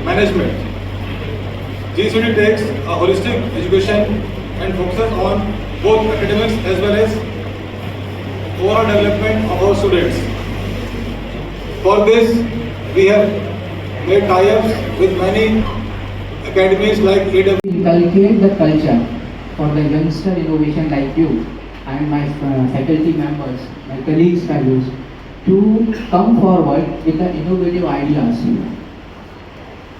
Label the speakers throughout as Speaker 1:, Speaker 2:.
Speaker 1: management. GCD takes a holistic education and focuses on both academics as well as overall development of our students. For this, we have made tie-ups with many academies like AWS.
Speaker 2: Inculcate the culture for the youngster innovation like you and my faculty members, my colleagues, fellows, to come forward with the innovative ideas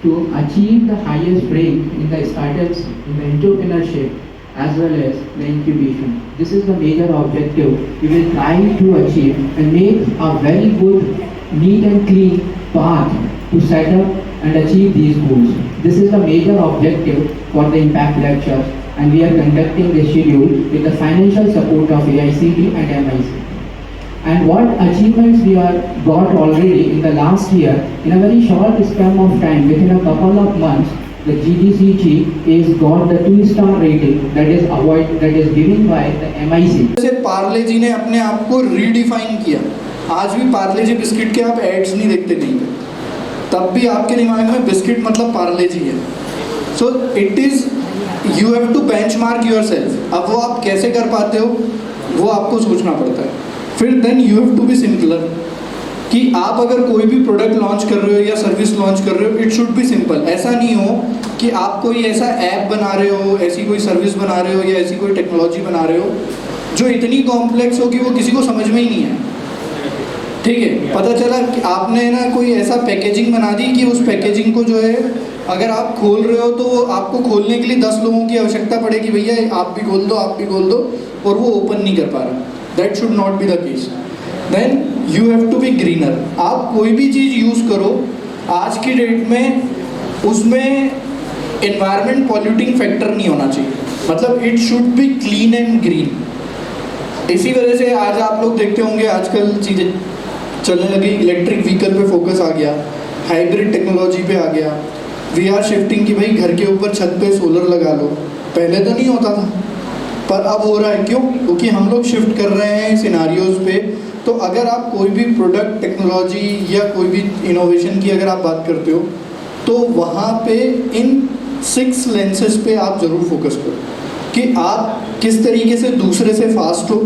Speaker 2: to achieve the highest break in the startups, in the entrepreneurship, as well as the incubation. This is the major objective we will try to achieve and make a very good, neat and clean path to set up and achieve these goals. This is the major objective for the Impact Lectures, and we are conducting this schedule with the financial support of AICTE and MIC. And what achievements we are got already in the last year, in a very short span of time, within a couple of months, the GDCG is got the 2-star rating that is given by the MIC.
Speaker 3: जैसे पार्ले जी ने अपने आप को redefine किया, आज भी पार्ले जी biscuit के आप एड्स नहीं देखते कहीं पे, तब भी आपके दिमाग में बिस्किट मतलब पार्ले जी है. So it is you have to benchmark yourself. अब वो आप कैसे कर पाते हो वो आपको सोचना पड़ता है. फिर then you have to be simpler, कि आप अगर कोई भी प्रोडक्ट लॉन्च कर रहे हो या सर्विस लॉन्च कर रहे हो, इट शुड बी सिंपल. ऐसा नहीं हो कि आप कोई ऐसा ऐप बना रहे हो, ऐसी कोई सर्विस बना रहे हो या ऐसी कोई टेक्नोलॉजी बना रहे हो जो इतनी कॉम्प्लेक्स हो कि वो किसी को समझ में ही नहीं है. ठीक है, पता चला कि आपने ना कोई ऐसा पैकेजिंग बना दी कि उस पैकेजिंग को जो है अगर आप खोल रहे हो तो आपको खोलने के लिए 10 लोगों की आवश्यकता पड़ेगी. भैया आप भी खोल दो, आप भी खोल दो, और वो ओपन नहीं कर पा रहा. That should not be the case. Then you have to be greener. आप कोई भी चीज़ यूज़ करो आज की डेट में, उसमें एनवायरनमेंट पॉल्यूटिंग फैक्टर नहीं होना चाहिए. मतलब it should be clean and green. इसी वजह से आज आप लोग देखते होंगे आजकल चीज़ें चलने लगी. इलेक्ट्रिक व्हीकल पे फोकस आ गया, हाइब्रिड टेक्नोलॉजी पे आ गया, वी आर शिफ्टिंग कि भाई घर के ऊपर छत पे सोलर लगा लो. पहले तो नहीं होता था, पर अब हो रहा है. क्यों? क्योंकि हम लोग शिफ्ट कर रहे हैं सिनारियोज पे. तो अगर आप कोई भी प्रोडक्ट, टेक्नोलॉजी या कोई भी इनोवेशन की अगर आप बात करते हो तो वहाँ पे इन 6 लेंसेज पे आप ज़रूर फोकस करो कि आप किस तरीके से दूसरे से फास्ट हो.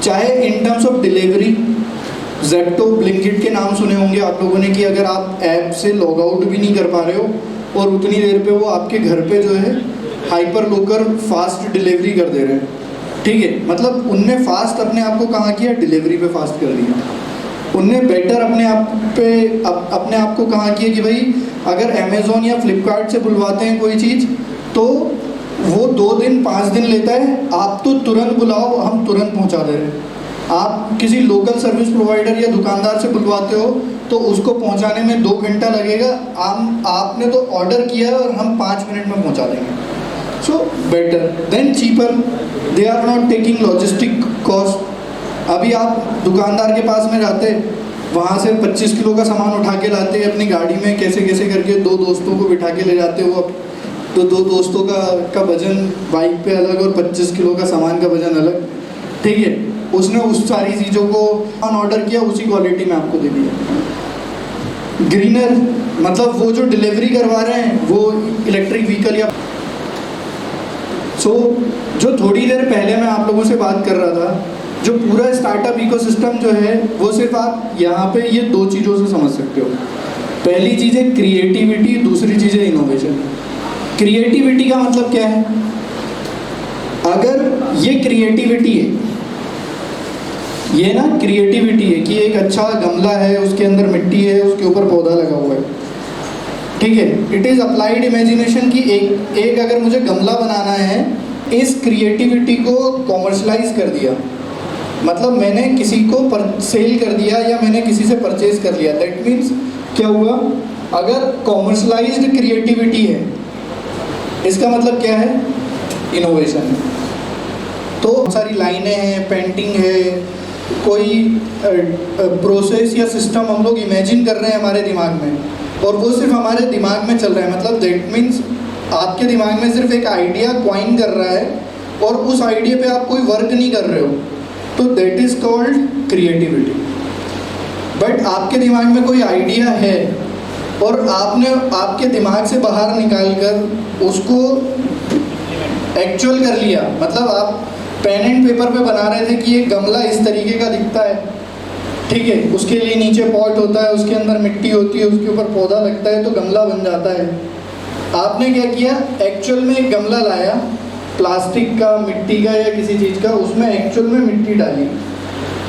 Speaker 3: चाहे in terms of delivery, Zepto, Blinkit के नाम सुने होंगे आप लोगों ने, कि अगर आप ऐप से लॉग आउट भी नहीं कर पा रहे हो और उतनी देर पे वो आपके घर पे जो है हाइपर लोकल फास्ट डिलीवरी कर दे रहे हैं. ठीक है, मतलब उनने फास्ट अपने आप को कहाँ किया? डिलीवरी पे फास्ट कर दिया. उनने बेटर अपने आप को कहाँ किया कि भाई अगर अमेज़ॉन या फ्लिपकार्ट से बुलवाते हैं कोई चीज़ तो वो 2 दिन 5 दिन लेता है, आप तो तुरंत बुलाओ, हम तुरंत पहुँचा दे रहे हैं. आप किसी लोकल सर्विस प्रोवाइडर या दुकानदार से बुलवाते हो तो उसको पहुंचाने में 2 घंटा लगेगा. आपने तो ऑर्डर किया और हम 5 मिनट में पहुंचा देंगे. So better than cheaper. They are not taking logistic cost. अभी आप दुकानदार के पास में जाते, वहाँ से 25 किलो का सामान उठा के लाते अपनी गाड़ी में, कैसे कैसे करके 2 दोस्तों को बिठा के ले जाते हो. तो 2 दोस्तों का वजन बाइक पे अलग और 25 किलो का सामान का वजन अलग. ठीक है, उसने उस सारी चीज़ों को ऑन ऑर्डर किया, उसी क्वालिटी में आपको दे दिया. ग्रीनर मतलब वो जो डिलीवरी करवा रहे हैं वो इलेक्ट्रिक व्हीकल या जो थोड़ी देर पहले मैं आप लोगों से बात कर रहा था, जो पूरा स्टार्टअप इकोसिस्टम जो है वो सिर्फ आप यहाँ पे ये 2 चीज़ों से समझ सकते हो. पहली चीज़ है क्रिएटिविटी, दूसरी चीज़ है इनोवेशन. क्रिएटिविटी का मतलब क्या है? अगर ये क्रिएटिविटी है, ये ना क्रिएटिविटी है कि एक अच्छा गमला है, उसके अंदर मिट्टी है, उसके ऊपर पौधा लगा हुआ है. ठीक है, इट इज़ अप्लाइड इमेजिनेशन की एक अगर मुझे गमला बनाना है, इस क्रिएटिविटी को कॉमर्शलाइज कर दिया, मतलब मैंने किसी को सेल कर दिया या मैंने किसी से परचेज कर लिया. दैट मीन्स क्या हुआ? अगर कॉमर्शलाइज्ड क्रिएटिविटी है, इसका मतलब क्या है? इनोवेशन है. तो बहुत सारी लाइनें हैं, पेंटिंग है, कोई प्रोसेस या सिस्टम हम लोग इमेजिन कर रहे हैं हमारे दिमाग में, और वो सिर्फ हमारे दिमाग में चल रहा है. मतलब दैट मीन्स आपके दिमाग में सिर्फ एक आइडिया क्वाइन कर रहा है और उस आइडिया पे आप कोई वर्क नहीं कर रहे हो, तो that is called creativity. But आपके दिमाग में कोई आइडिया है और आपने आपके दिमाग से बाहर निकाल कर उसको एक्चुअल कर लिया। मतलब आप पेन एंड पेपर पे बना रहे थे कि ये गमला इस तरीके का दिखता है, ठीक है, उसके लिए नीचे पॉट होता है, उसके अंदर मिट्टी होती है, उसके ऊपर पौधा लगता है तो गमला बन जाता है। आपने क्या किया, एक्चुअल में एक गमला लाया, प्लास्टिक का, मिट्टी का या किसी चीज़ का, उसमें एक्चुअल में मिट्टी डाली,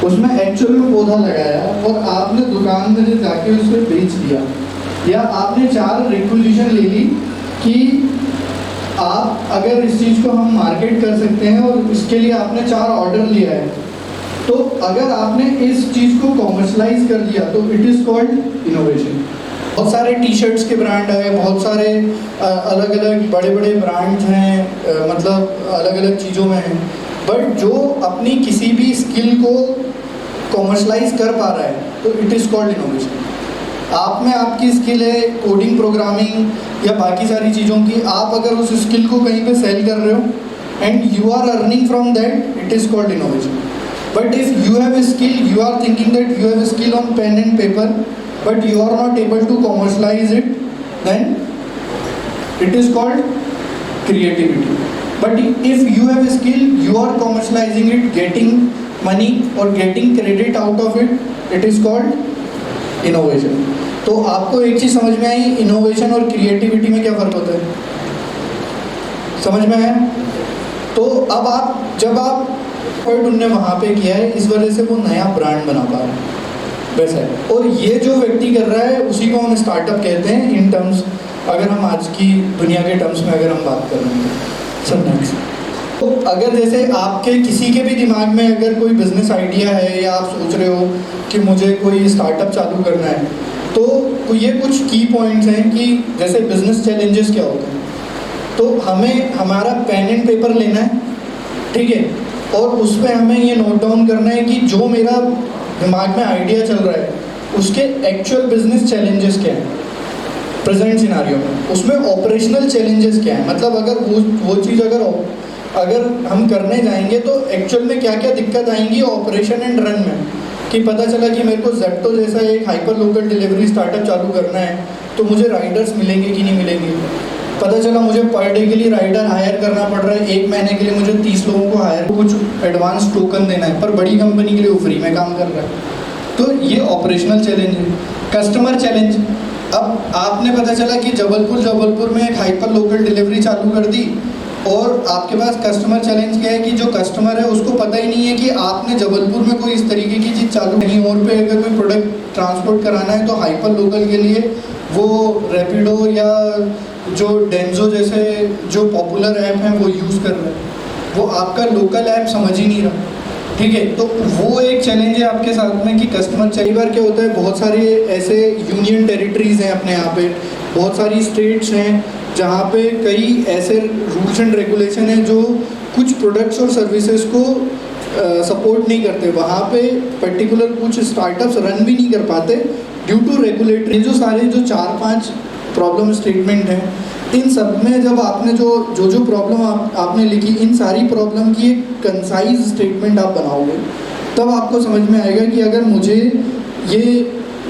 Speaker 3: उसमें एक्चुअल में पौधा लगाया और आपने दुकान में जाके उसे बेच दिया। या आपने 4 रिक्विजिशन ले ली कि आप अगर इस चीज़ को हम मार्केट कर सकते हैं और इसके लिए आपने 4 ऑर्डर लिया है, तो अगर आपने इस चीज़ को कॉमर्शलाइज कर दिया तो इट इज़ कॉल्ड इनोवेशन। बहुत सारे टी शर्ट्स के ब्रांड हैं, बहुत सारे अलग अलग बड़े बड़े ब्रांड्स हैं, मतलब अलग अलग चीज़ों में हैं, बट जो अपनी किसी भी स्किल को कॉमर्शलाइज कर पा रहा है तो इट इज़ कॉल्ड इनोवेशन। आप में आपकी स्किल है कोडिंग, प्रोग्रामिंग या बाकी सारी चीज़ों की, आप अगर उस स्किल को कहीं पे सेल कर रहे हो and you are earning from that, it is called innovation. But if you have a skill, you are thinking that you have a skill on pen and paper but you are not able to commercialize it, then it is called creativity. But if you have a skill, you are commercializing it, getting money or getting credit out of it, it is called innovation. तो आपको एक चीज़ समझ में आई, innovation और creativity में क्या फ़र्क होता है, समझ में आया? तो अब आप जब आप उनने वहाँ पे किया है, इस वजह से वो नया ब्रांड बना पा रहा है वैसा है। और ये जो व्यक्ति कर रहा है उसी को हम स्टार्टअप कहते हैं इन टर्म्स, अगर हम आज की दुनिया के टर्म्स में अगर हम बात कर रहे हैं। सब नेक्स्ट, तो अगर जैसे आपके किसी के भी दिमाग में अगर कोई बिजनेस आइडिया है या आप सोच रहे हो कि मुझे कोई स्टार्टअप चालू करना है, तो ये कुछ की पॉइंट्स हैं कि जैसे बिजनेस चैलेंजेस क्या होते हैं। तो हमें हमारा पेन एंड पेपर लेना है, ठीक है, और उस पर हमें ये नोट डाउन करना है कि जो मेरा दिमाग में आइडिया चल रहा है उसके एक्चुअल बिजनेस चैलेंजेस क्या हैं प्रेजेंट सिनारियो में, उसमें ऑपरेशनल चैलेंजेस क्या हैं। मतलब अगर वो चीज़ अगर हम करने जाएंगे तो एक्चुअल में क्या क्या दिक्कत आएंगी ऑपरेशन एंड रन में, कि पता चला कि मेरे को जेप्टो जैसा एक हाइपर लोकल डिलीवरी स्टार्टअप चालू करना है तो मुझे राइडर्स मिलेंगे कि नहीं मिलेंगे। पता चला मुझे पर डे के लिए राइडर हायर करना पड़ रहा है, 1 महीने के लिए मुझे 30 लोगों को हायर, कुछ एडवांस टोकन देना है, पर बड़ी कंपनी के लिए वो फ्री में काम कर रहा है। तो ये ऑपरेशनल चैलेंज है। कस्टमर चैलेंज, अब आपने पता चला कि जबलपुर में एक हाइपर लोकल डिलीवरी चालू कर दी और आपके पास कस्टमर चैलेंज क्या है कि जो कस्टमर है उसको पता ही नहीं है कि आपने जबलपुर में कोई इस तरीके की चीज़ चालू नहीं, और पे अगर कोई प्रोडक्ट ट्रांसपोर्ट कराना है तो हाइपर लोकल के लिए वो रैपिडो या जो डेंजो जैसे जो पॉपुलर ऐप हैं वो यूज़ कर रहे हैं, वो आपका लोकल ऐप समझ ही नहीं रहा, ठीक है। तो वो एक चैलेंज है आपके साथ में कि कस्टमर कई बार क्या होता है, बहुत सारे ऐसे यूनियन टेरिटरीज़ हैं अपने यहाँ पे, बहुत सारी स्टेट्स हैं जहाँ पे कई ऐसे रूल्स एंड रेगुलेशन हैं जो कुछ प्रोडक्ट्स और सर्विसेज को सपोर्ट नहीं करते। वहाँ पे पर्टिकुलर कुछ स्टार्टअप्स रन भी नहीं कर पाते ड्यू टू रेगुलेटरी। जो सारे जो 4-5 प्रॉब्लम स्टेटमेंट हैं, इन सब में जब आपने जो प्रॉब्लम आपने लिखी, इन सारी प्रॉब्लम की एक कंसाइज स्टेटमेंट आप बनाओगे, तब आपको समझ में आएगा कि अगर मुझे ये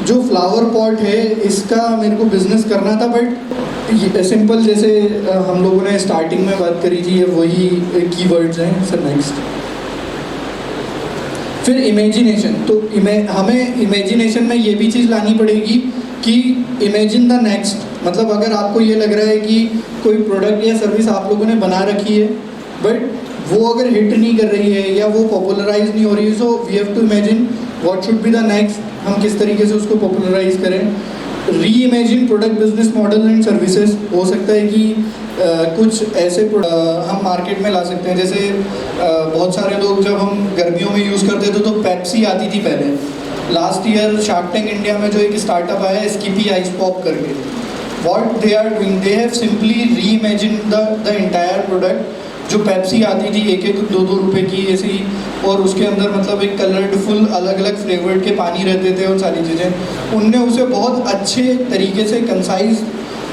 Speaker 3: जो फ्लावर पॉट है इसका मेरे को बिजनेस करना था, बट सिंपल जैसे हम लोगों ने स्टार्टिंग में बात करी थी, ये वही कीवर्ड्स हैं। सर नेक्स्ट, फिर इमेजिनेशन। तो हमें इमेजिनेशन में ये भी चीज़ लानी पड़ेगी कि इमेजिन द नेक्स्ट, मतलब अगर आपको ये लग रहा है कि कोई प्रोडक्ट या सर्विस आप लोगों ने बना रखी है बट वो अगर हिट नहीं कर रही है या वो पॉपुलराइज नहीं हो रही है, so we have to imagine what should be the next, हम किस तरीके से उसको पॉपुलराइज करें। Reimagine product business model and services. हो सकता है कि कुछ ऐसे हम मार्केट में ला सकते हैं, जैसे बहुत सारे लोग जब हम गर्मियों में यूज़ करते थे तो पेप्सी आती थी पहले। Last year Shark Tank India में जो एक स्टार्टअप आया है स्किपी आइस पॉप करके, what they are doing, they have simply reimagine the entire product. जो पेप्सी आती थी 1-2 रुपए की ऐसी, और उसके अंदर मतलब एक कलरफुल अलग अलग फ्लेवर्ड के पानी रहते थे और सारी चीज़ें, उनने उसे बहुत अच्छे तरीके से कंसाइज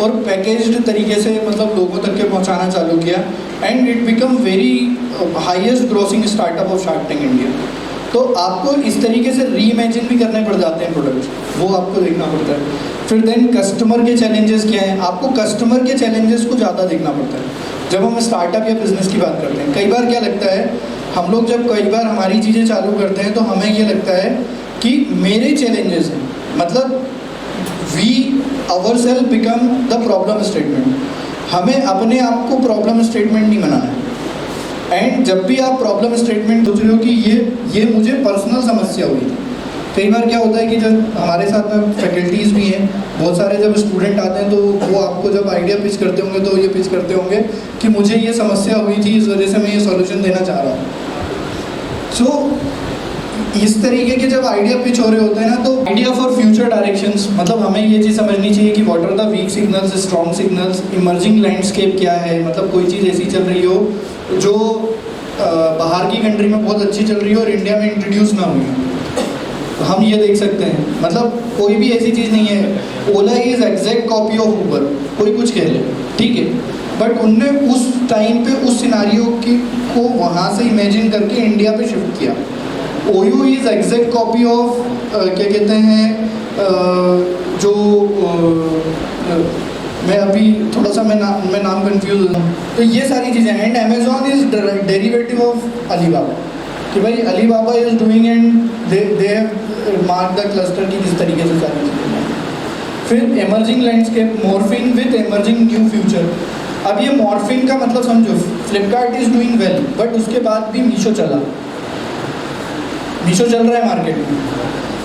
Speaker 3: और पैकेज्ड तरीके से मतलब लोगों तक के पहुंचाना चालू किया, and it become very highest grossing startup of shark Tank India. तो आपको इस तरीके से री इमेजिन भी करने पड़ जाते हैं प्रोडक्ट्स, वो आपको देखना पड़ता है। फिर देन कस्टमर के चैलेंजेस क्या हैं, आपको कस्टमर के चैलेंजेस को ज़्यादा देखना पड़ता है जब हम स्टार्टअप या बिजनेस की बात करते हैं। कई बार क्या लगता है, हम लोग जब कई बार हमारी चीज़ें चालू करते हैं तो हमें ये लगता है कि मेरे चैलेंजेस हैं, मतलब we our self become the problem statement. हमें अपने आप को प्रॉब्लम स्टेटमेंट नहीं बनाना है। एंड जब भी आप प्रॉब्लम स्टेटमेंट सोच रहे हो कि ये मुझे पर्सनल समस्या हुई थी। कई बार क्या होता है कि जब हमारे साथ में फैकल्टीज़ भी हैं, बहुत सारे जब स्टूडेंट आते हैं तो वो आपको जब आइडिया पिच करते होंगे तो ये पिच करते होंगे कि मुझे ये समस्या हुई थी, इस वजह से मैं ये सॉल्यूशन देना चाह रहा हूँ। सो इस तरीके के जब आइडिया पिच हो रहे होते हैं ना, तो आइडिया फॉर फ्यूचर डायरेक्शंस, मतलब हमें ये चीज़ समझनी चाहिए कि what are the weak signals, strong signals, emerging landscape क्या है। मतलब कोई चीज़ ऐसी चल रही हो जो बाहर की कंट्री में बहुत अच्छी चल रही हो और इंडिया में इंट्रोड्यूस ना हुई हो, तो हम ये देख सकते हैं। मतलब कोई भी ऐसी चीज़ नहीं है, Ola is exact copy of Uber, कोई कुछ कह ले, ठीक है, बट उनने उस टाइम पे उस सिनारियो को वहाँ से इमेजिन करके इंडिया पे शिफ्ट किया। OYO is exact copy of क्या कहते हैं जो मैं अभी थोड़ा सा मैं नाम कंफ्यूज हूँ, तो ये सारी चीज़ें। And Amazon is derivative of Alibaba, कि भाई Alibaba is doing and they have mark the cluster की किस तरीके से सारी चीज़ें। फिर emerging landscape, morphing with emerging new future. अब ये मॉर्फिंग का मतलब समझो, Flipkart is doing well, but उसके बाद भी मीशो चला, मीशो चल रहा है मार्केट में,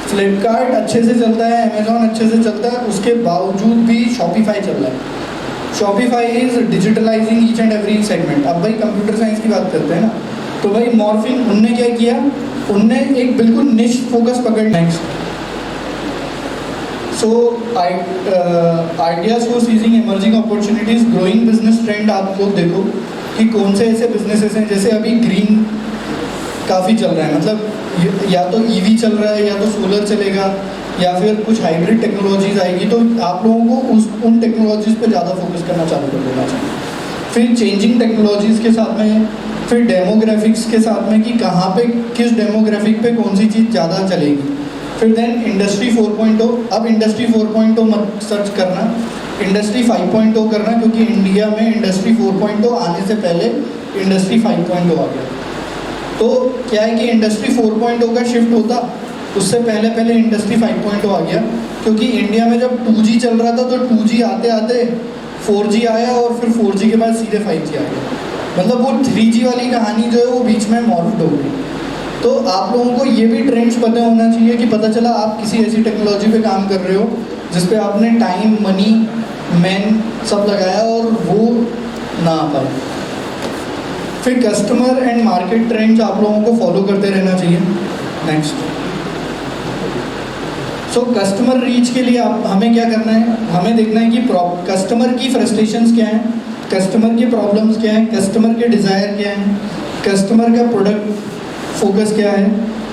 Speaker 3: फ्लिपकार्ट अच्छे से चलता है, अमेजॉन अच्छे से चलता है, उसके बावजूद भी शॉपिफाई चल रहा है। Shopify is digitalising each and every segment. अब भाई कंप्यूटर साइंस की बात करते हैं ना, तो भाई मॉर्फिंग उनने क्या किया, उनने एक बिल्कुल निश फोकस पकड़। Next, so ideas for seizing emerging opportunities, growing business trend. आप लोग देखो कि कौन से ऐसे बिजनेसेस हैं, जैसे अभी ग्रीन काफ़ी चल रहा है, मतलब या तो ईवी चल रहा है, या तो सोलर चलेगा, या फिर कुछ हाइब्रिड टेक्नोलॉजीज आएगी, तो आप लोगों को उन टेक्नोलॉजीज़ पे ज़्यादा फोकस करना चालू कर देना चाहिए। फिर चेंजिंग टेक्नोलॉजीज़ के साथ में, फिर डेमोग्राफिक्स के साथ में कि कहाँ पे किस डेमोग्राफिक पे कौन सी चीज़ ज़्यादा चलेगी। फिर देन इंडस्ट्री 4.0। अब इंडस्ट्री 4.0 मत सर्च करना, इंडस्ट्री 5.0 करना, क्योंकि इंडिया में इंडस्ट्री 4.0 आने से पहले इंडस्ट्री 5.0 आ गया। तो क्या है कि इंडस्ट्री 4.0 का शिफ्ट होता, उससे पहले पहले इंडस्ट्री 5.0 आ गया, क्योंकि इंडिया में जब 2G चल रहा था तो 2G आते आते 4G आया, और फिर 4G के बाद सीधे 5G आ गया। मतलब वो 3G वाली कहानी जो है वो बीच में मॉर्फ्ड हो गई। तो आप लोगों को ये भी ट्रेंड्स पता होना चाहिए कि पता चला आप किसी ऐसी टेक्नोलॉजी पे काम कर रहे हो जिस पे आपने टाइम, मनी, मैन सब लगाया और वो ना आ पाए। फिर कस्टमर एंड मार्केट ट्रेंड्स आप लोगों को फॉलो करते रहना चाहिए। नेक्स्ट, सो कस्टमर रीच के लिए हमें क्या करना है, हमें देखना है कि कस्टमर की फ्रस्ट्रेशंस क्या हैं, कस्टमर के प्रॉब्लम्स क्या हैं, कस्टमर के डिज़ायर क्या हैं, कस्टमर का प्रोडक्ट फोकस क्या है,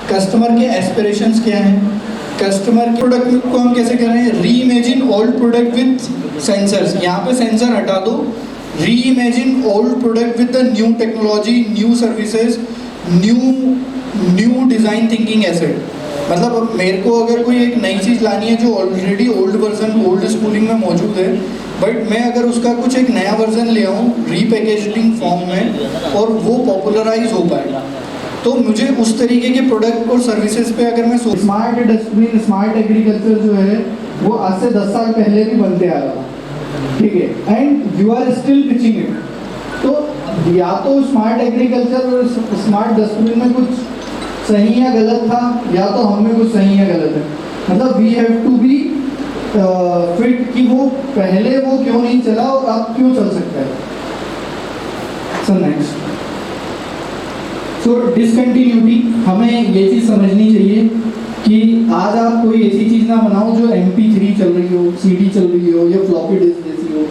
Speaker 3: कस्टमर के एस्पिरेशंस क्या हैं, कस्टमर के प्रोडक्ट को हम कैसे कर रहे हैं। री imagine old product with sensors, यहाँ पे सेंसर हटा दो, री imagine old product with the new technology, new services, new design thinking asset. मतलब मेरे को अगर कोई एक नई चीज़ लानी है जो already old version, old schooling में मौजूद है, बट मैं अगर उसका कुछ एक नया वर्जन ले आऊँ रीपैकेजिंग फॉर्म में और वो पॉपुलराइज हो पाए, तो मुझे उस तरीके के प्रोडक्ट और सर्विसेज पे अगर मैं स्मार्ट डस्टबिन, स्मार्ट एग्रीकल्चर जो है वो आज से 10 साल पहले भी बनते आ रहा था, ठीक है, and you are still pitching it. तो या तो स्मार्ट एग्रीकल्चर और स्मार्ट डस्टबिन में कुछ सही या गलत था, या तो हम में कुछ सही या गलत है। मतलब we have to be fit कि वो पहले वो क्यों नहीं चला और अब क्यों चल सकता है। सो नेक्स्ट, सो डिसकंटिन्यूटी, हमें ये चीज़ समझनी चाहिए कि आज आप कोई ऐसी चीज़ ना बनाओ जो MP3 चल रही हो, CD चल रही हो, या फ्लॉपी डिस्क जैसी हो,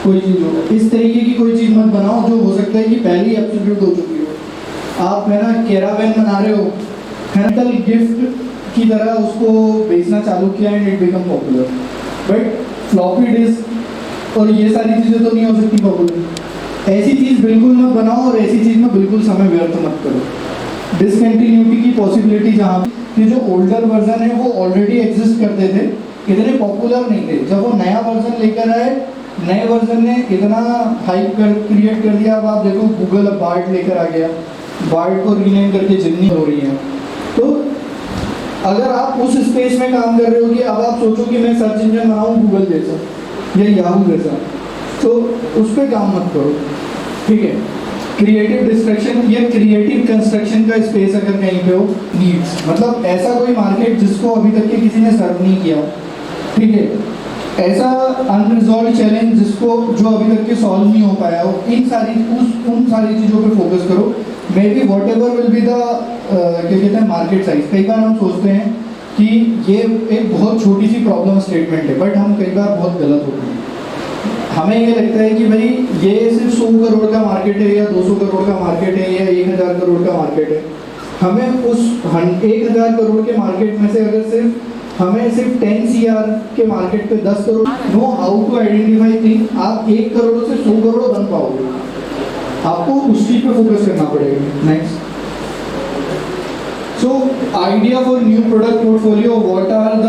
Speaker 3: कोई चीज़ हो, इस तरीके की कोई चीज़ मत बनाओ जो हो सकता है कि पहले ही एब्सोल्यूट हो चुकी हो। आप है ना कैरावैन बना रहे हो, हैंडल गिफ्ट की तरह उसको बेचना चालू किया and it become popular, but floppy disk और ये सारी चीज़ें तो नहीं हो सकती पॉपुलर। ऐसी चीज़ बिल्कुल मत बनाओ और ऐसी चीज़ में बिल्कुल समय व्यर्थ मत करो। डिसकंटिन्यूटी की पॉसिबिलिटी, जहाँ ये जो ओल्डर वर्जन है वो ऑलरेडी एग्जिस्ट करते थे, इतने पॉपुलर नहीं थे। जब वो नया वर्जन लेकर आए, नए वर्जन ने इतना हाइप क्रिएट कर दिया। अब आप देखो गूगल अब बार्ड लेकर आ गया, बार्ड को रीनेम करके जिमनी हो रही है। तो अगर आप उस स्पेस में काम कर रहे हो कि अब आप सोचो कि मैं सर्च इंजन बनाऊँ गूगल जैसा या याहू जैसा, तो उस पर काम मत करो, ठीक है। क्रिएटिव डिस्ट्रक्शन या क्रिएटिव कंस्ट्रक्शन का स्पेस अगर कहीं पे हो, नीड्स मतलब ऐसा कोई मार्केट जिसको अभी तक के किसी ने सर्व नहीं किया, ठीक है। ऐसा अनरिजॉल्व चैलेंज जिसको जो अभी तक के सॉल्व नहीं हो पाया हो, उन सारी चीज़ों पे फोकस करो। May be what ever will be the क्या कहते हैं मार्केट साइज। कई बार हम सोचते हैं कि ये एक बहुत छोटी सी प्रॉब्लम स्टेटमेंट है, बट हम कई बार बहुत गलत होते हैं। हमें ये लगता है कि भाई ये सिर्फ 100 करोड़ का मार्केट है या 200 करोड़ का मार्केट है या 1000 करोड़ का मार्केट है। हमें उस 1000 करोड़ के मार्केट में से अगर हमें सिर्फ 10 CR के मार्केट पे 10 crore know how to identify thing, आप 1 करोड़ से 100 करोड़ बन पाओगे। आपको उस चीज पे फोकस करना पड़ेगा। Next, so idea for new product portfolio, what are the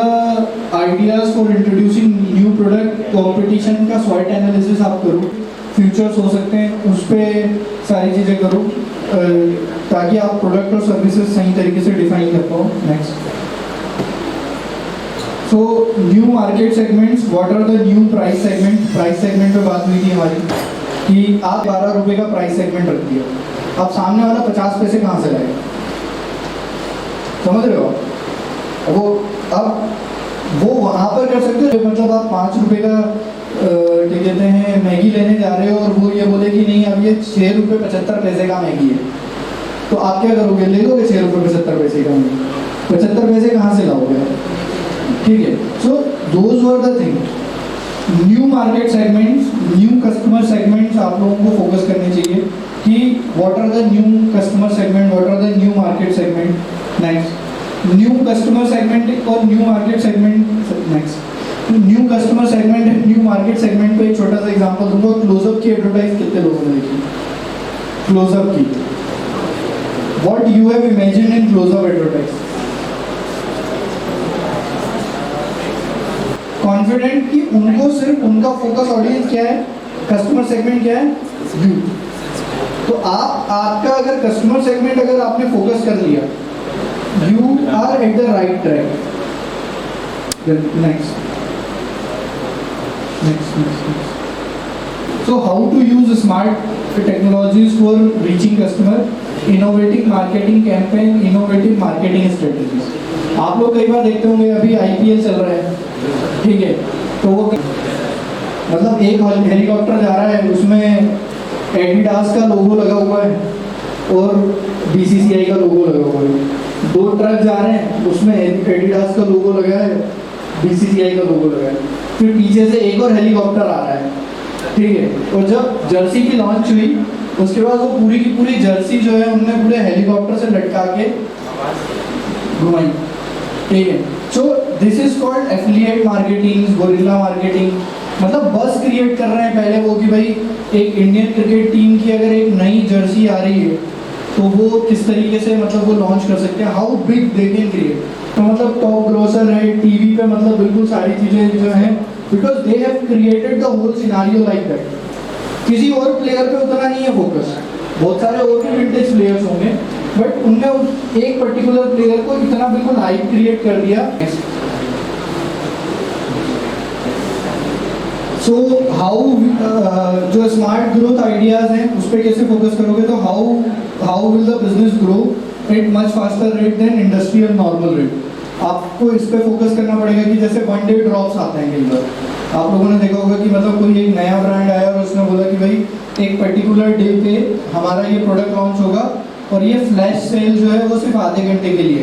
Speaker 3: ideas for introducing new product. Competition का स्वॉट एनालिसिस आप करो, फ्यूचर्स हो सकते हैं उस पर सारी चीज़ें करो ताकि आप प्रोडक्ट और सर्विसेज सही तरीके से डिफाइन कर पाओ। Next, so new market segments, what are the new price segment. Price segment पे बात हुई थी हमारी कि आप 12 रुपये का प्राइस सेगमेंट रख दिया, अब सामने वाला 50 पैसे कहाँ से लाएगा, समझ रहे हो। वो वहाँ पर कर सकते हो, मतलब आप 5 रुपये का क्या कहते हैं मैगी लेने जा रहे हो और वो ये बोले कि नहीं अब ये 6 रुपये 75 पैसे का मैगी है, तो आप क्या करोगे, ले लोगे 6 रुपये 75 पैसे का मैगी। 75 पैसे कहाँ से लाओगे, ठीक है। So those were the thing, new market segments, new customer segments आप लोगों को फोकस करने चाहिए कि what are the new customer segment, what are the new market segment. Next, new customer segment और new market segment. Next, new customer segment and new market segment पे एक छोटा सा एग्जांपल दूंगा। क्लोजअप की एडवर्टाइज कितने लोगों ने देखी, क्लोजअप की, what you have imagined in Closeup advertise. Confident कि उनको सिर्फ उनका फोकस ऑडियंस क्या है, कस्टमर सेगमेंट क्या है, यूथ। तो आपका अगर कस्टमर सेगमेंट अगर आपने फोकस कर लिया, you are at the right track. Next, so how to use smart technologies for reaching customer, innovative marketing campaign, innovative marketing strategies। आप लोग कई बार देखते होंगे अभी IPL चल रहा है, ठीक है, तो वो मतलब एक हेलीकॉप्टर जा रहा है, उसमें एडिडास का लोगो लगा हुआ है और BCCI का लोगो लगा हुआ है। 2 ट्रक जा रहे हैं, उसमें एडिडास का लोगो लगा है, BCCI का लोगो लगा है, फिर पीछे से एक और हेलीकॉप्टर आ रहा है, ठीक है। और जब जर्सी की लॉन्च हुई उसके बाद वो पूरी की पूरी जर्सी जो है उनने पूरे हेलीकॉप्टर से लटका के घुमाई, ठीक है। So this is called affiliate marketing, gorilla marketing. मतलब बस क्रिएट कर रहे हैं पहले वो कि भाई एक इंडियन क्रिकेट टीम की अगर एक नई जर्सी आ रही है तो वो किस तरीके से मतलब वो लॉन्च कर सकते हैं, how big they can create. तो मतलब टॉप ग्रोसर है टीवी पे, मतलब बिल्कुल सारी चीज़ें जो हैं, because they have created the whole scenario like that. किसी और प्लेयर पे उतना नहीं है फोकस, बहुत सारे और भी विंटेज प्लेयर्स होंगे, बट उनने एक पर्टिकुलर प्लेयर को इतना बिल्कुल हाइप क्रिएट कर दिया। सो हाउ जो स्मार्ट ग्रोथ आइडियाज हैं उस पर कैसे फोकस करोगे, तो how will the business grow at much faster rate than industrial normal rate. आपको इस पे फोकस करना पड़ेगा कि जैसे 1 डे ड्रॉप्स आते हैं कई बार, आप लोगों ने देखा होगा कि मतलब कोई एक नया ब्रांड आया और उसने बोला कि भाई एक पर्टिकुलर डे पे हमारा ये प्रोडक्ट लॉन्च होगा और ये फ्लैश सेल जो है वो सिर्फ आधे घंटे के लिए।